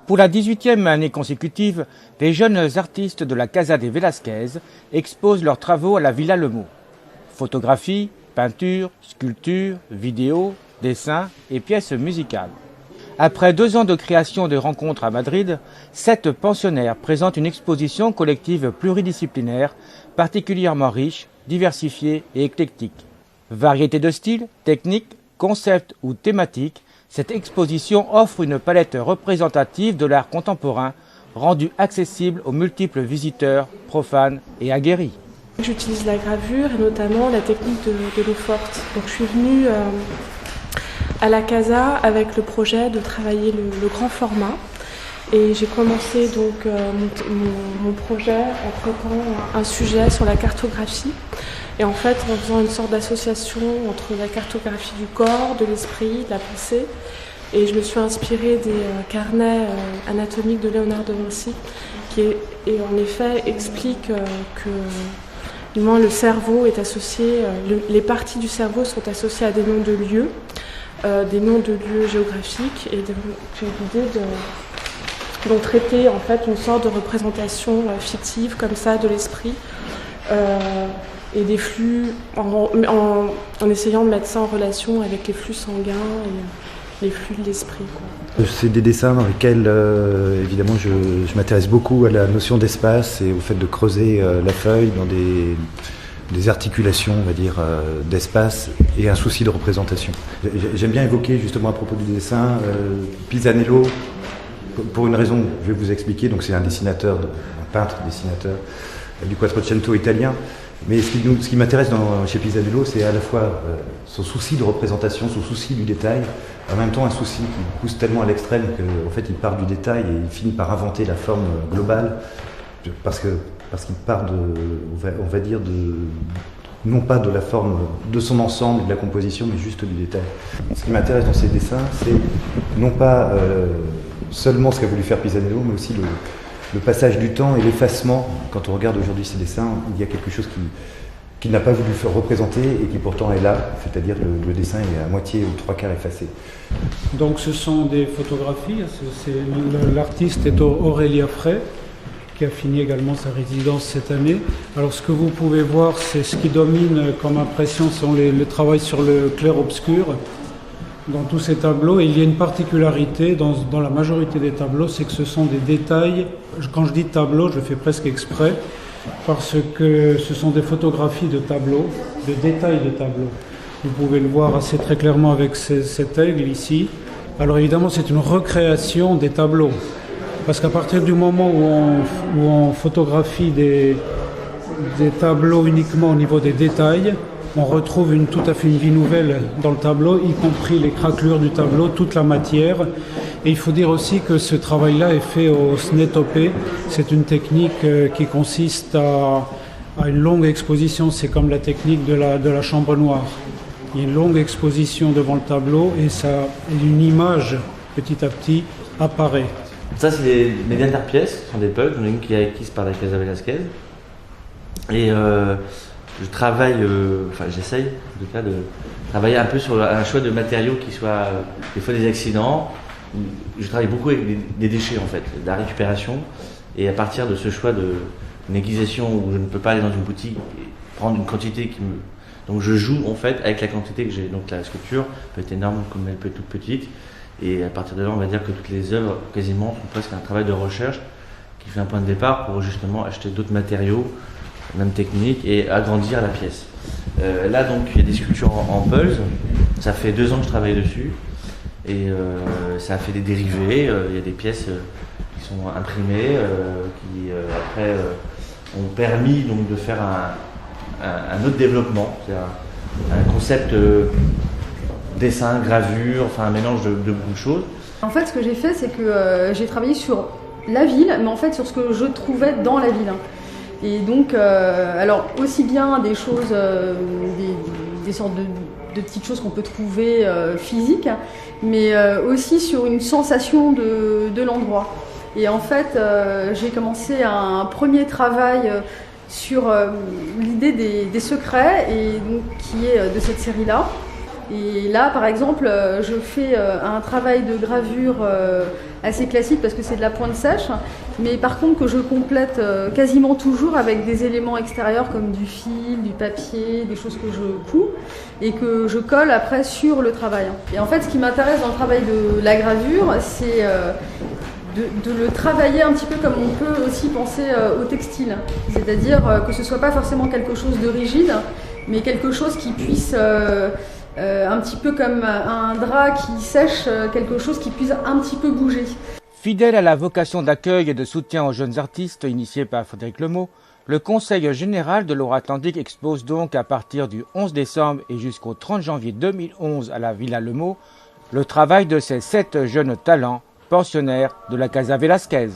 Pour la 18e année consécutive, les jeunes artistes de la Casa de Velasquez exposent leurs travaux à la Villa Le Mot. Photographie, peinture, sculpture, vidéo, dessin et pièces musicales. Après 2 ans de création et de rencontres à Madrid, 7 pensionnaires présentent une exposition collective pluridisciplinaire, particulièrement riche, diversifiée et éclectique. Variété de styles, techniques, concepts ou thématiques, cette exposition offre une palette représentative de l'art contemporain, rendue accessible aux multiples visiteurs, profanes et aguerris. J'utilise la gravure et notamment la technique de l'eau forte. Donc, je suis venue à la Casa avec le projet de travailler le grand format. Et j'ai commencé donc mon projet en traitant un sujet sur la cartographie. Et en fait, en faisant une sorte d'association entre la cartographie du corps, de l'esprit, de la pensée. Et je me suis inspirée des carnets anatomiques de Léonard de Vinci, qui en effet explique que du moins le cerveau est associé, les parties du cerveau sont associées à des noms de lieux, des noms de lieux géographiques, et j'ai l'idée de traiter en fait une sorte de représentation fictive comme ça de l'esprit et des flux en essayant de mettre ça en relation avec les flux sanguins et les flux de l'esprit, quoi. C'est des dessins dans lesquels évidemment je m'intéresse beaucoup à la notion d'espace et au fait de creuser la feuille dans des articulations, on va dire, d'espace et un souci de représentation. J'aime bien évoquer justement à propos du dessin Pisanello. Pour une raison, je vais vous expliquer. Donc c'est un dessinateur, un peintre dessinateur du Quattrocento italien. Mais ce qui m'intéresse chez Pisanello, c'est à la fois son souci de représentation, son souci du détail, en même temps un souci qui pousse tellement à l'extrême qu'en fait il part du détail et il finit par inventer la forme globale, parce qu'il part on va dire non pas de la forme de son ensemble, de la composition, mais juste du détail. Ce qui m'intéresse dans ces dessins, c'est non pas seulement ce qu'a voulu faire Pisanello, mais aussi le passage du temps et l'effacement. Quand on regarde aujourd'hui ces dessins, il y a quelque chose qu'il n'a pas voulu faire représenter et qui pourtant est là, c'est-à-dire le dessin est à moitié ou 3/4 effacé. Donc ce sont des photographies, l'artiste est Aurélia Frey, qui a fini également sa résidence cette année. Alors ce que vous pouvez voir, c'est ce qui domine comme impression, sont le travail sur le clair-obscur. Dans tous ces tableaux, et il y a une particularité dans la majorité des tableaux, c'est que ce sont des détails. Quand je dis tableau, je fais presque exprès, parce que ce sont des photographies de tableaux, de détails de tableaux. Vous pouvez le voir assez très clairement avec cet aigle ici. Alors évidemment, c'est une recréation des tableaux, parce qu'à partir du moment où on photographie des tableaux uniquement au niveau des détails, on retrouve tout à fait une vie nouvelle dans le tableau, y compris les craquelures du tableau, toute la matière. Et il faut dire aussi que ce travail-là est fait au snétopé. C'est une technique qui consiste à une longue exposition. C'est comme la technique de la chambre noire. Il y a une longue exposition devant le tableau et une image, petit à petit, apparaît. Ça, c'est mes dernières pièces. Ce sont des pugs. J'en ai une qui est acquise par la Casa Velasquez. Et je travaille, j'essaye en tout cas de travailler un peu sur un choix de matériaux qui soit des fois des accidents. Je travaille beaucoup avec des déchets en fait, de la récupération, et à partir de ce choix d'une aiguisation où je ne peux pas aller dans une boutique et prendre une quantité donc je joue en fait avec la quantité que j'ai. Donc la sculpture peut être énorme comme elle peut être toute petite, et à partir de là on va dire que toutes les œuvres quasiment sont presque un travail de recherche qui fait un point de départ pour justement acheter d'autres matériaux, même technique, et agrandir la pièce. Là donc il y a des sculptures en pulse, ça fait 2 ans que je travaille dessus, et ça a fait des dérivés, il y a des pièces qui sont imprimées, qui après ont permis donc de faire un autre développement, c'est un concept dessin, gravure, enfin un mélange de beaucoup de choses. En fait ce que j'ai fait, c'est que j'ai travaillé sur la ville, mais en fait sur ce que je trouvais dans la ville. Et donc, alors aussi bien des choses, des sortes de petites choses qu'on peut trouver physiques, mais aussi sur une sensation de l'endroit. Et en fait, j'ai commencé un premier travail sur l'idée des secrets, et donc, qui est de cette série-là. Et là, par exemple, je fais un travail de gravure assez classique parce que c'est de la pointe sèche, mais par contre que je complète quasiment toujours avec des éléments extérieurs comme du fil, du papier, des choses que je couds et que je colle après sur le travail. Et en fait, ce qui m'intéresse dans le travail de la gravure, c'est de le travailler un petit peu comme on peut aussi penser au textile. C'est-à-dire que ce ne soit pas forcément quelque chose de rigide, mais quelque chose qui puisse, un petit peu comme un drap qui sèche, quelque chose qui puisse un petit peu bouger. Fidèle à la vocation d'accueil et de soutien aux jeunes artistes initiée par Frédéric Lemot, le Conseil général de Loire-Atlantique expose donc à partir du 11 décembre et jusqu'au 30 janvier 2011 à la Villa Lemot le travail de ces 7 jeunes talents pensionnaires de la Casa Velasquez.